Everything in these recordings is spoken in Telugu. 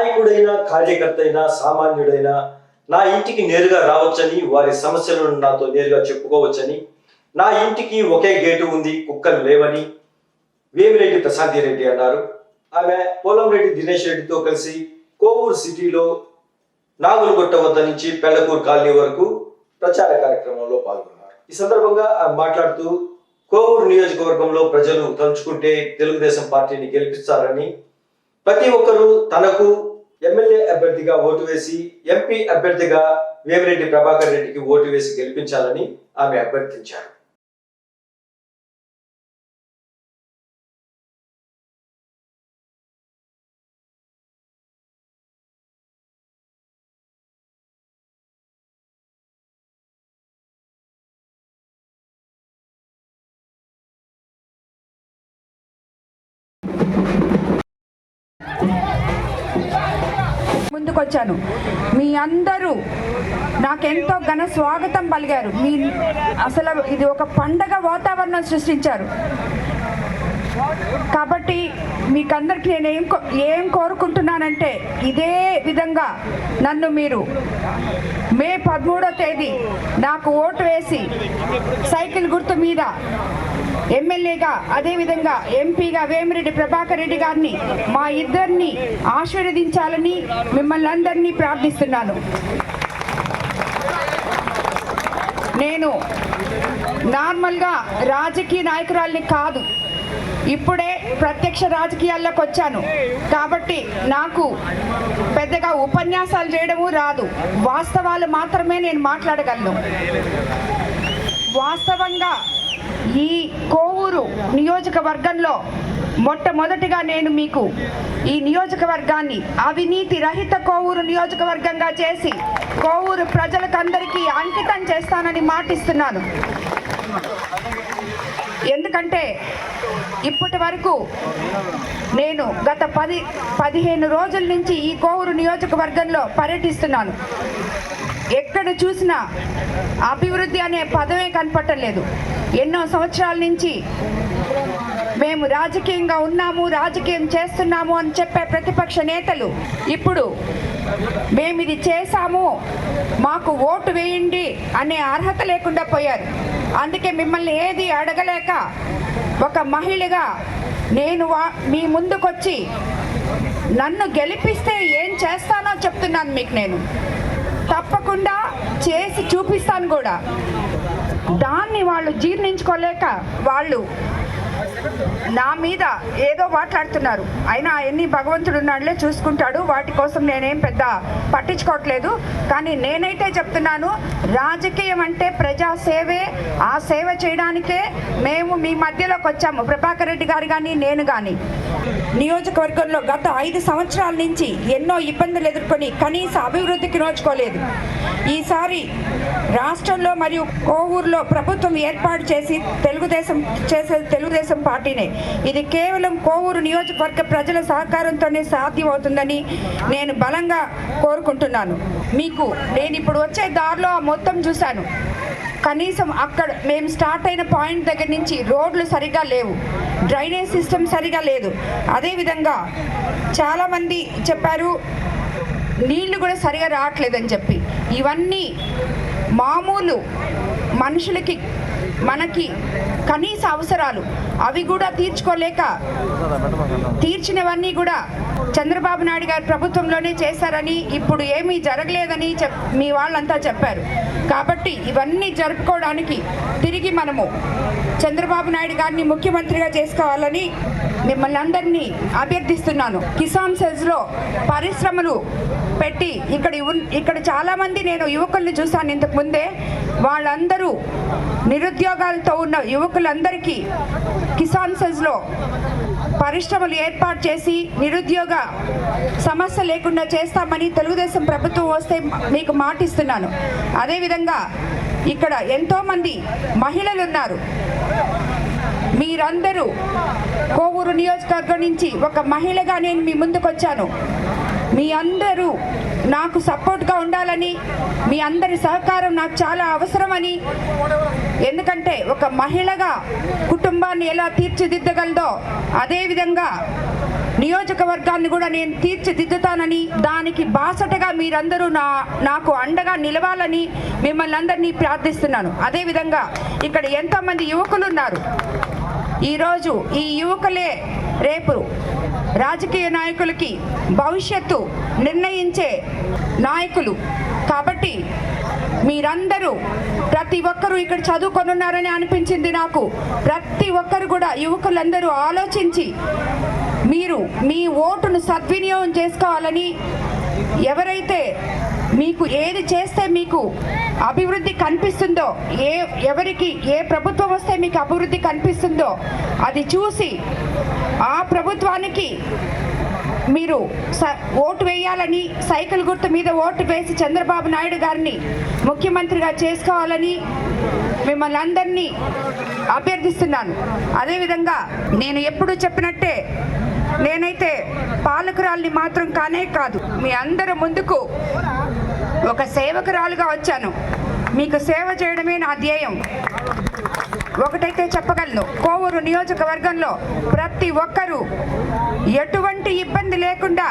నాయకుడైనా కార్యకర్త అయినా సామాన్యుడైనా నా ఇంటికి నేరుగా రావచ్చని, వారి సమస్యలను నాతో నేరుగా చెప్పుకోవచ్చని, నా ఇంటికి ఒకే గేటు ఉంది, కుక్కలు లేవని వేమిరెడ్డి ప్రశాంతి రెడ్డి అన్నారు. ఆమె పోలంరెడ్డి దినేష్ రెడ్డితో కలిసి కోవూరు సిటీలో నాగులగుట్ట వద్ద నుంచి పెళ్లకూరు కాలనీ వరకు ప్రచార కార్యక్రమంలో పాల్గొన్నారు. ఈ సందర్భంగా ఆమె మాట్లాడుతూ కోవూరు నియోజకవర్గంలో ప్రజలు తలుచుకుంటే తెలుగుదేశం పార్టీని గెలిపిస్తారని, ప్రతి ఒక్కరూ తనకు ఎమ్మెల్యే అభ్యర్థిగా ఓటు వేసి ఎంపీ అభ్యర్థిగా వేమిరెడ్డి ప్రభాకర్ రెడ్డికి ఓటు వేసి గెలిపించాలని ఆమె అభ్యర్థించారు. ముందుకొచ్చాను. మీ అందరూ నాకెంతో ఘన స్వాగతం పలికారు. అసలు ఇది ఒక పండగ వాతావరణం సృష్టించారు. కాబట్టి మీకందరికి నేను ఏం కోరుకుంటున్నానంటే, ఇదే విధంగా నన్ను మీరు మే 13వ తేదీ నాకు ఓటు వేసి సైకిల్ గుర్తు మీద ఎమ్మెల్యేగా, అదేవిధంగా ఎంపీగా వేమిరెడ్డి ప్రభాకర్ రెడ్డి గారిని, మా ఇద్దరిని ఆశీర్వదించాలని మిమ్మల్ని అందరినీ ప్రార్థిస్తున్నాను. నేను నార్మల్గా రాజకీయ నాయకురాల్ని కాదు, ఇప్పుడే ప్రత్యక్ష రాజకీయాల్లోకి వచ్చాను. కాబట్టి నాకు పెద్దగా ఉపన్యాసాలు చేయడము రాదు. వాస్తవాలు మాత్రమే నేను మాట్లాడగలను. వాస్తవంగా ఈ కోవూరు నియోజకవర్గంలో మొట్టమొదటిగా నేను మీకు ఈ నియోజకవర్గాన్ని అవినీతి రహిత కోవూరు నియోజకవర్గంగా చేసి కోవూరు ప్రజలకందరికీ అంకితం చేస్తానని మాటిస్తున్నాను. ఎందుకంటే ఇప్పటి వరకు నేను గత 15 రోజుల నుంచి ఈ కోవూరు నియోజకవర్గంలో పర్యటిస్తున్నాను. ఎక్కడ చూసినా అభివృద్ధి అనే పదమే కనపట్టలేదు. ఎన్నో సంవత్సరాల నుంచి మేము రాజకీయంగా ఉన్నాము, రాజకీయం చేస్తున్నాము అని చెప్పే ప్రతిపక్ష నేతలు ఇప్పుడు మేము ఇది చేశాము, మాకు ఓటు వేయండి అనే అర్హత లేకుండా పోయారు. అందుకే మిమ్మల్ని ఏది అడగలేక ఒక మహిళగా నేను మీ ముందుకొచ్చి నన్ను గెలిపిస్తే ఏం చేస్తానో చెప్తున్నాను మీకు. నేను తప్పకుండా చేసి చూపిస్తాను కూడా. దాన్ని వాళ్ళు జీర్ణించుకోలేక వాళ్ళు నా మీద ఏదో మాట్లాడుతున్నారు. అయినా అవన్నీ భగవంతుడు ఉన్నాడులే, చూసుకుంటాడు. వాటి కోసం నేనేం పెద్ద పట్టించుకోవట్లేదు. కానీ నేనైతే చెప్తున్నాను, రాజకీయం అంటే ప్రజా సేవే. ఆ సేవ చేయడానికే మేము మీ మధ్యలోకి వచ్చాము, ప్రభాకర్ రెడ్డి గారు కానీ నేను కానీ. నియోజకవర్గంలో గత 5 సంవత్సరాల నుంచి ఎన్నో ఇబ్బందులు ఎదుర్కొని కనీస అభివృద్ధికి నోచుకోలేదు. ఈసారి రాష్ట్రంలో మరియు కోవూరులో ప్రభుత్వం ఏర్పాటు చేసి తెలుగుదేశం పార్టీనే. ఇది కేవలం కోవూరు నియోజకవర్గ ప్రజల సహకారంతోనే సాధ్యమవుతుందని నేను బలంగా కోరుకుంటున్నాను. మీకు నేను ఇప్పుడు వచ్చే దారిలో మొత్తం చూశాను. కనీసం అక్కడ మేము స్టార్ట్ అయిన పాయింట్ దగ్గర నుంచి రోడ్లు సరిగా లేవు, డ్రైనేజ్ సిస్టమ్ సరిగా లేదు. అదేవిధంగా చాలామంది చెప్పారు నీళ్లు కూడా సరిగా రావట్లేదని చెప్పి. ఇవన్నీ మామూలు మనుషులకి మనకి కనీస అవసరాలు అవి కూడా తీర్చుకోలేక తీర్చినవన్నీ కూడా చంద్రబాబు నాయుడు గారి ప్రభుత్వంలోనే చేశారని, ఇప్పుడు ఏమీ జరగలేదని మీ వాళ్ళంతా చెప్పారు. కాబట్టి ఇవన్నీ జరుపుకోవడానికి తిరిగి మనము చంద్రబాబు నాయుడు గారిని ముఖ్యమంత్రిగా చేసుకోవాలని మిమ్మల్ని అందరినీ అభ్యర్థిస్తున్నాను. కిసాన్ సెల్స్లో పరిశ్రమలు పెట్టి ఇక్కడ చాలామంది నేను యువకుల్ని చూశాను ఇంతకు ముందే. వాళ్ళందరూ నిరుద్యోగాలతో ఉన్న యువకులందరికీ కిసాన్ సెల్స్లో పరిశ్రమలు ఏర్పాటు చేసి నిరుద్యోగ సమస్య లేకుండా చేస్తామని తెలుగుదేశం ప్రభుత్వం వస్తే మీకు మాటిస్తున్నాను. అదేవిధంగా ఇక్కడ ఎంతోమంది మహిళలు ఉన్నారు. మీరందరూ కోవూరు నియోజకవర్గం నుంచి ఒక మహిళగా నేను మీ ముందుకు వచ్చాను. మీ అందరూ నాకు సపోర్ట్గా ఉండాలని, మీ అందరి సహకారం నాకు చాలా అవసరమని ఎందుకంటే ఒక మహిళగా కుటుంబాన్ని ఎలా తీర్చిదిద్దగలదో అదేవిధంగా నియోజకవర్గాన్ని కూడా నేను తీర్చిదిద్దుతానని, దానికి బాసటగా మీరందరూ నాకు అండగా నిలవాలని మిమ్మల్ని అందరినీ ప్రార్థిస్తున్నాను. అదేవిధంగా ఇక్కడ ఎంతోమంది యువకులు ఉన్నారు. ఈరోజు ఈ యువకులే రేపు రాజకీయ నాయకులకి భవిష్యత్తు నిర్ణయించే నాయకులు. కాబట్టి మీరందరూ ప్రతి ఒక్కరూ ఇక్కడ చదువుకొని ఉన్నారని అనిపించింది నాకు. ప్రతి ఒక్కరు కూడా యువకులందరూ ఆలోచించి మీరు మీ ఓటును సద్వినియోగం చేసుకోవాలని, ఎవరైతే మీకు ఏది చేస్తే మీకు అభివృద్ధి కనిపిస్తుందో, ఎవరికి ఏ ప్రభుత్వం వస్తే మీకు అభివృద్ధి కనిపిస్తుందో అది చూసి ఆ ప్రభుత్వానికి మీరు ఓటు వేయాలని, సైకిల్ గుర్తు మీద ఓటు వేసి చంద్రబాబు నాయుడు గారిని ముఖ్యమంత్రిగా చేసుకోవాలని మిమ్మల్ని అందరినీ అభ్యర్థిస్తున్నాను. అదేవిధంగా నేను ఎప్పుడు చెప్పినట్టే నేనైతే పాలకురాల్ని మాత్రం కానే కాదు, మీ అందరి ముందుకు ఒక సేవకురాలుగా వచ్చాను. మీకు సేవ చేయడమే నా ధ్యేయం. ఒకటైతే చెప్పగలను, కోవూరు నియోజకవర్గంలో ప్రతి ఒక్కరూ ఎటువంటి ఇబ్బంది లేకుండా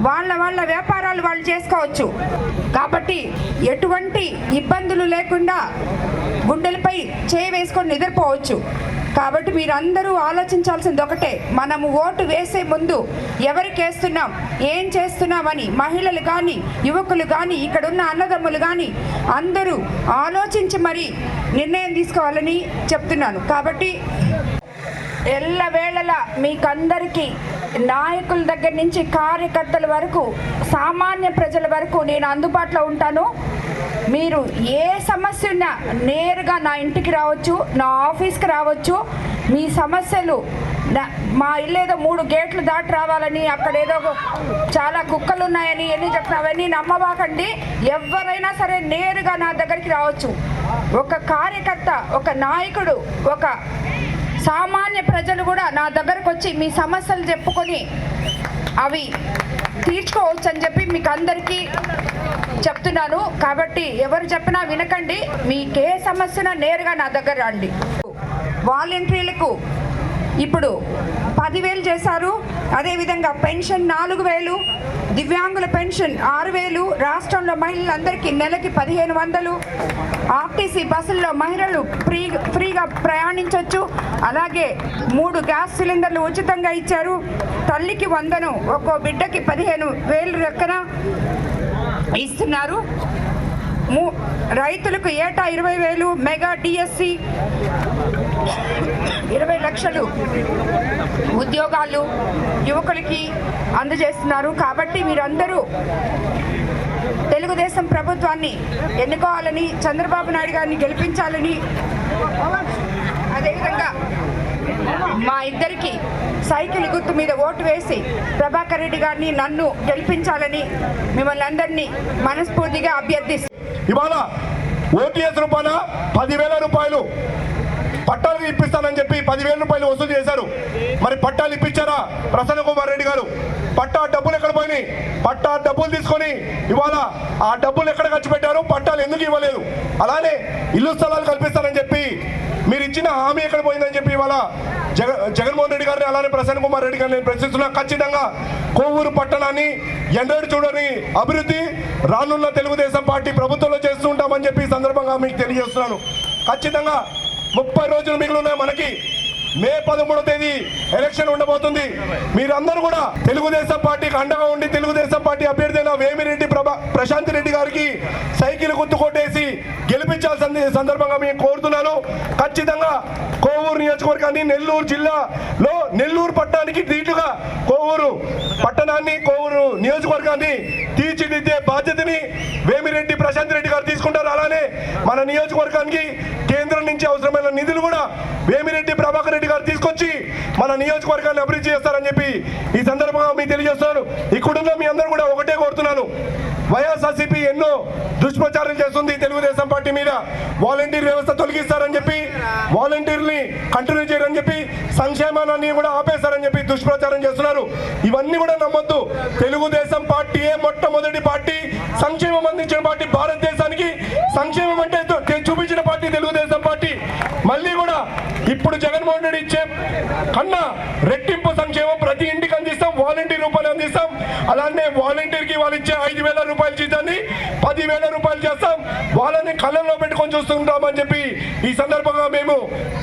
వాళ్ళ వ్యాపారాలు వాళ్ళు చేసుకోవచ్చు. కాబట్టి ఎటువంటి ఇబ్బందులు లేకుండా గుండెలపై చేయి వేసుకొని నిద్రపోవచ్చు. కాబట్టి మీరందరూ ఆలోచించాల్సింది ఒకటే, మనము ఓటు వేసే ముందు ఎవరికి వేస్తున్నాం, ఏం చేస్తున్నామని మహిళలు కానీ యువకులు కానీ ఇక్కడున్న అన్నదమ్ములు కానీ అందరూ ఆలోచించి మరి నిర్ణయం తీసుకోవాలని చెప్తున్నాను. కాబట్టి ఎల్లవేళలా మీకందరికీ నాయకుల దగ్గర నుంచి కార్యకర్తల వరకు సామాన్య ప్రజల వరకు నేను అందుబాటులో ఉంటాను. మీరు ఏ సమస్య ఉన్నా నేరుగా నా ఇంటికి రావచ్చు, నా ఆఫీస్కి రావచ్చు. మీ సమస్యలు మా ఇల్లు ఏదో 3 గేట్లు దాటి రావాలని, అక్కడ ఏదో చాలా కుక్కలు ఉన్నాయని ఎన్ని చెప్పిన అవన్నీ నమ్మబాకండి. ఎవరైనా సరే నేరుగా నా దగ్గరికి రావచ్చు. ఒక కార్యకర్త, ఒక నాయకుడు, ఒక సామాన్య ప్రజలు కూడా నా దగ్గరకు వచ్చి మీ సమస్యలు చెప్పుకొని అవి తీర్చుకోవచ్చు అని చెప్పి మీకు అందరికీ చెప్తున్నాను. కాబట్టి ఎవరు చెప్పినా వినకండి, మీకే సమస్యన నేరుగా నా దగ్గర రండి. వాలంటీర్లకు ఇప్పుడు 10,000 చేశారు. అదేవిధంగా పెన్షన్ 4,000, దివ్యాంగుల పెన్షన్ 6,000, రాష్ట్రంలో మహిళలందరికీ నెలకి 1,500, ఆర్టీసీ బస్సుల్లో మహిళలు ఫ్రీగా ప్రయాణించవచ్చు. అలాగే 3 గ్యాస్ సిలిండర్లు ఉచితంగా ఇచ్చారు. తల్లికి 100, ఒక్కో బిడ్డకి 15,000 లెక్కన ఇస్తున్నారు. రైతులకు ఏటా 20,000, మెగా డిఎస్సి 20 లక్షలు ఉద్యోగాలు యువకులకి అందజేస్తున్నారు. కాబట్టి మీరందరూ తెలుగుదేశం ప్రభుత్వాన్ని ఎన్నుకోవాలని, చంద్రబాబు నాయుడు గారిని గెలిపించాలని, అదేవిధంగా మా ఇద్దరికి సైకిల్ గుర్తు మీద ఓటు వేసి ప్రభాకర్ రెడ్డి గారిని నన్ను గెలిపించాలని మిమ్మల్ని అందరినీ మనస్ఫూర్తిగా అభ్యర్థిస్తున్నాను. ఇవాళ ఓటీఎస్ రూపాయన 10,000 రూపాయలు పట్టాలు ఇప్పిస్తానని చెప్పి 10,000 రూపాయలు వసూలు చేశారు. మరి పట్టాలు ఇప్పించారా ప్రసన్న కుమార్ రెడ్డి గారు? పట్టా డబ్బులు ఎక్కడ పోయినాయి? పట్టా డబ్బులు తీసుకొని ఇవాళ ఆ డబ్బులు ఎక్కడ ఖర్చు పెట్టారు? పట్టాలు ఎందుకు ఇవ్వలేదు? అలానే ఇల్లు స్థలాలు కల్పిస్తానని చెప్పి మీరు ఇచ్చిన హామీ ఎక్కడ పోయిందని చెప్పి ఇవాళ జగన్మోహన్ రెడ్డి గారిని అలానే ప్రసన్న కుమార్ రెడ్డి గారిని నేను ప్రశ్నిస్తున్నా. ఖచ్చితంగా కోవూరు పట్టణాన్ని ఎన్నడూ చూడని అభివృద్ధి రానున్న తెలుగుదేశం పార్టీ ప్రభుత్వంలో చేస్తూ ఉంటామని చెప్పి సందర్భంగా మీకు తెలియజేస్తున్నాను. ఖచ్చితంగా 30 రోజులు మిగిలిన మనకి మే 13వ తేదీ ఎలక్షన్ ఉండబోతుంది. మీరందరూ కూడా తెలుగుదేశం పార్టీకి అండగా ఉండి తెలుగుదేశం పార్టీ అభ్యర్థి అయిన వేమిరెడ్డి ప్రశాంత్ రెడ్డి గారికి సైకిల్ గుర్తు కొట్టేసి గెలిపించాల్సిన సందర్భంగా మేము కోరుతున్నాను. ఖచ్చితంగా కోవూరు నియోజకవర్గాన్ని నెల్లూరు జిల్లాలో నెల్లూరు పట్టణానికి దీటుగా కోవూరు పట్టణాన్ని, కోవూరు నియోజకవర్గాన్ని తీర్చిదిద్దే బాధ్యతని వేమిరెడ్డి ప్రశాంత్ రెడ్డి గారు తీసుకుంటారు. అలానే మన నియోజకవర్గానికి కేంద్రం నుంచి అవసరమైన నిధులు కూడా వేమిరెడ్డి ప్రభాకర్ రెడ్డి గారు తీసుకొచ్చి మన నియోజకవర్గాన్ని అభివృద్ధి చేస్తారని చెప్పి ఈ సందర్భంగా మీకు తెలియజేస్తున్నాను. ఇక్కడున్న మీ అందరూ కూడా ఒకటే కోరుతున్నాను, వైఎస్ఆర్సీపీ ఎన్నో దుష్ప్రచారం చేస్తుంది తెలుగుదేశం పార్టీ మీద. వాలంటీర్ వ్యవస్థ తొలగిస్తారని చెప్పి, వాలంటీర్ని కంటిన్యూ చేయరని చెప్పి, సంక్షేమాన్ని కూడా ఆపేస్తారని చెప్పి దుష్ప్రచారం చేస్తున్నారు. ఇవన్నీ కూడా నమ్మొద్దు. తెలుగుదేశం పార్టీయే మొట్టమొదటి పార్టీ, సంక్షేమం అందించిన పార్టీ, భారతదేశానికి సంక్షేమం అంటే చూపించిన పార్టీ తెలుగుదేశం పార్టీ. మళ్ళీ కూడా ఇప్పుడు జగన్మోహన్ రెడ్డి ఇచ్చే కన్నా రెట్టింపు సంక్షేమం ప్రతి ఇంటికి అందిస్తాం, వాలంటీర్ రూపాయలు అందిస్తాం. అలానే వాలంటీర్కి వాళ్ళు ఇచ్చే 5,000 రూపాయల జీతాన్ని 10,000 రూపాయలు చేస్తాం. వాళ్ళని కళ్ళల్లో పెట్టుకొని చూస్తుంటామని చెప్పి ఈ సందర్భంగా మేము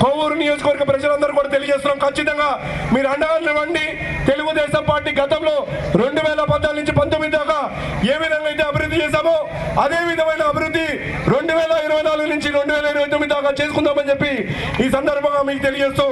కోవూరు నియోజకవర్గ ప్రజలందరూ కూడా తెలియజేస్తున్నాం. ఖచ్చితంగా మీరు అండగా నిలవండి. తెలుగుదేశం పార్టీ గతంలో 2014 నుంచి 19 దాకా ఏ విధంగా అయితే అభివృద్ధి చేశామో అదే విధమైన అభివృద్ధి 2024 నుంచి 2029 దాకా చేసుకుందామని చెప్పి ఈ సందర్భంగా మీకు తెలియజేస్తూ